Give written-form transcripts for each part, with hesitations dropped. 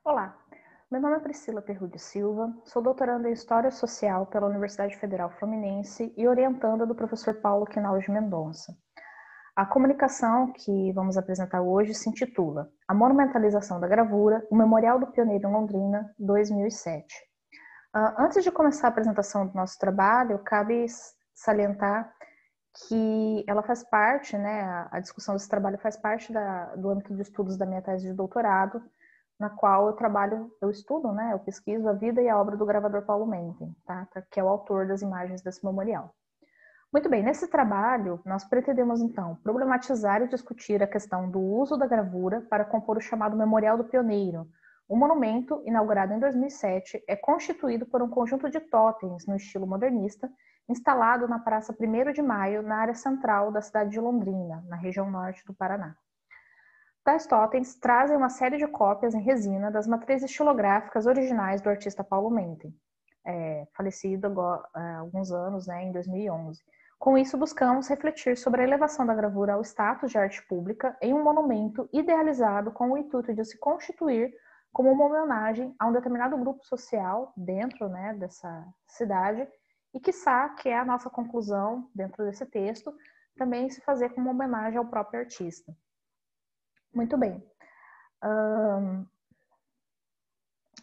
Olá, meu nome é Priscila Perrudi Silva, sou doutoranda em História Social pela Universidade Federal Fluminense e orientanda do professor Paulo Quinal de Mendonça. A comunicação que vamos apresentar hoje se intitula A Monumentalização da Gravura, o Memorial do Pioneiro em Londrina, 2007. Antes de começar a apresentação do nosso trabalho, cabe salientar que ela faz parte, a discussão desse trabalho faz parte do âmbito de estudos da minha tese de doutorado, na qual eu estudo, eu pesquiso a vida e a obra do gravador Paulo Mencken, tá? Que é o autor das imagens desse memorial. Muito bem, nesse trabalho, nós pretendemos, então, problematizar e discutir a questão do uso da gravura para compor o chamado Memorial do Pioneiro. O monumento, inaugurado em 2007, é constituído por um conjunto de totens no estilo modernista, instalado na Praça 1º de Maio, na área central da cidade de Londrina, na região norte do Paraná. Tais totens trazem uma série de cópias em resina das matrizes estilográficas originais do artista Paulo Mencken, falecido há alguns anos, em 2011. Com isso, buscamos refletir sobre a elevação da gravura ao status de arte pública em um monumento idealizado com o intuito de se constituir como uma homenagem a um determinado grupo social dentro dessa cidade e, quiçá, que é a nossa conclusão dentro desse texto, também se fazer como uma homenagem ao próprio artista. Muito bem.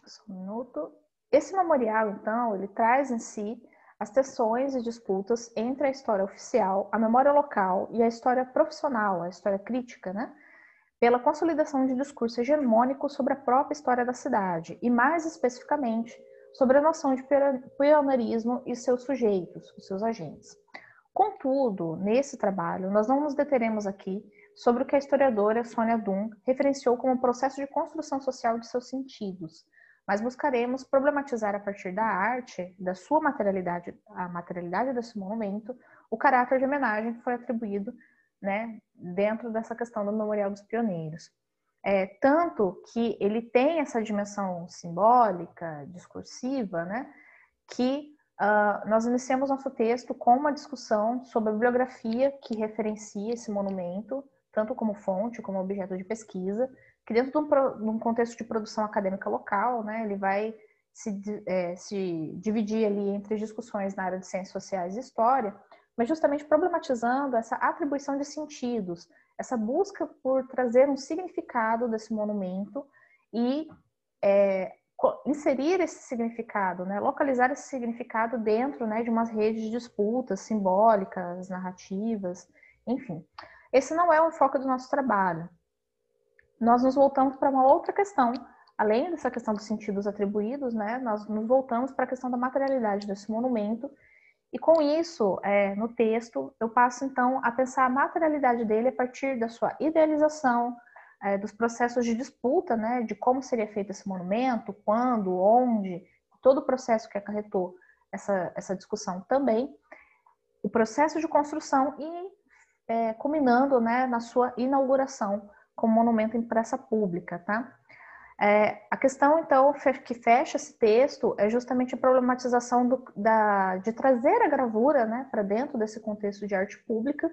Só um minuto. Esse memorial, então, ele traz em si as tensões e disputas entre a história oficial, a memória local e a história profissional, a história crítica, pela consolidação de discurso hegemônico sobre a própria história da cidade e, mais especificamente, sobre a noção de pioneirismo e seus sujeitos, os seus agentes. Contudo, nesse trabalho, nós não nos deteremos aqui sobre o que a historiadora Sônia Dunn referenciou como um processo de construção social de seus sentidos, mas buscaremos problematizar a partir da arte, da sua materialidade, a materialidade desse monumento, o caráter de homenagem que foi atribuído dentro dessa questão do Memorial dos Pioneiros. Tanto que ele tem essa dimensão simbólica, discursiva, que nós iniciamos nosso texto com uma discussão sobre a bibliografia que referencia esse monumento, tanto como fonte, como objeto de pesquisa, que dentro de um contexto de produção acadêmica local, ele vai se dividir ali entre discussões na área de ciências sociais e história, mas justamente problematizando essa atribuição de sentidos, essa busca por trazer um significado desse monumento e inserir esse significado, localizar esse significado dentro de umas redes de disputas simbólicas, narrativas, enfim. Esse não é o foco do nosso trabalho. Nós nos voltamos para uma outra questão. Além dessa questão dos sentidos atribuídos, nós nos voltamos para a questão da materialidade desse monumento. E com isso, no texto, eu passo então a pensar a materialidade dele a partir da sua idealização, dos processos de disputa, de como seria feito esse monumento, quando, onde, todo o processo que acarretou essa discussão também, o processo de construção e culminando na sua inauguração como monumento em praça pública, tá? A questão, então, que fecha esse texto é justamente a problematização de trazer a gravura para dentro desse contexto de arte pública.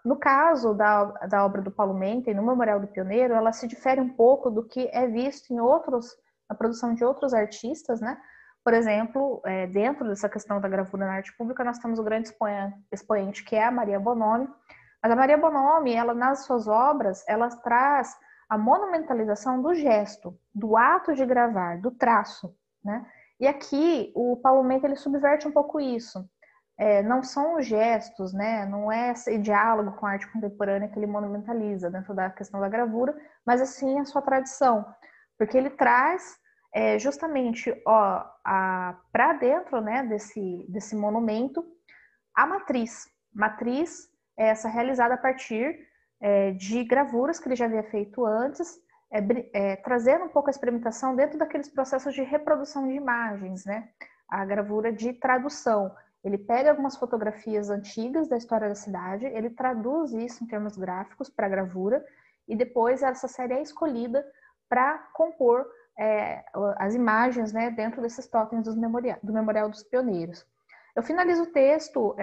No caso da obra do Paulo Mencken, no Memorial do Pioneiro, ela se difere um pouco do que é visto na produção de outros artistas, Por exemplo, dentro dessa questão da gravura na arte pública, nós temos o grande expoente que é a Maria Bonomi, mas a Maria Bonomi, ela, nas suas obras, ela traz a monumentalização do gesto, do ato de gravar, do traço, E aqui, o Paulo Mencken, ele subverte um pouco isso. Não são os gestos, não é esse diálogo com a arte contemporânea que ele monumentaliza dentro da questão da gravura, mas assim a sua tradição, porque ele traz justamente para dentro desse monumento a matriz é essa realizada a partir de gravuras que ele já havia feito antes, trazendo um pouco a experimentação dentro daqueles processos de reprodução de imagens, a gravura de tradução. Ele pega algumas fotografias antigas da história da cidade, ele traduz isso em termos gráficos para a gravura, e depois essa série é escolhida para compor as imagens dentro desses totens do Memorial dos Pioneiros. Eu finalizo o texto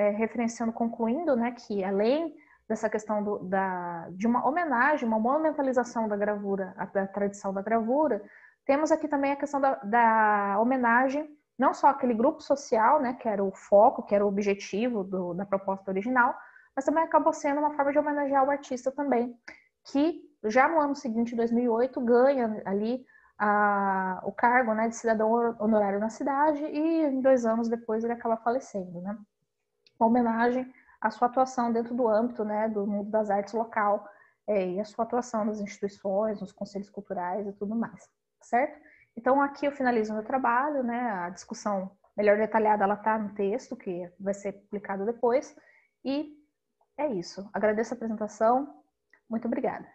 concluindo que, além dessa questão de uma homenagem, uma monumentalização da gravura, da tradição da gravura, temos aqui também a questão da homenagem, não só aquele grupo social, né, que era o foco, que era o objetivo da proposta original, mas também acabou sendo uma forma de homenagear o artista também, que já no ano seguinte, 2008, ganha ali o cargo, né, de cidadão honorário na cidade, e em 2 anos depois ele acaba falecendo, né? Uma homenagem à sua atuação dentro do âmbito, né, do mundo das artes local, e a sua atuação nas instituições, nos conselhos culturais e tudo mais, certo? Então aqui eu finalizo o meu trabalho, né, a discussão melhor detalhada ela está no texto, que vai ser publicado depois, e é isso. Agradeço a apresentação, muito obrigada.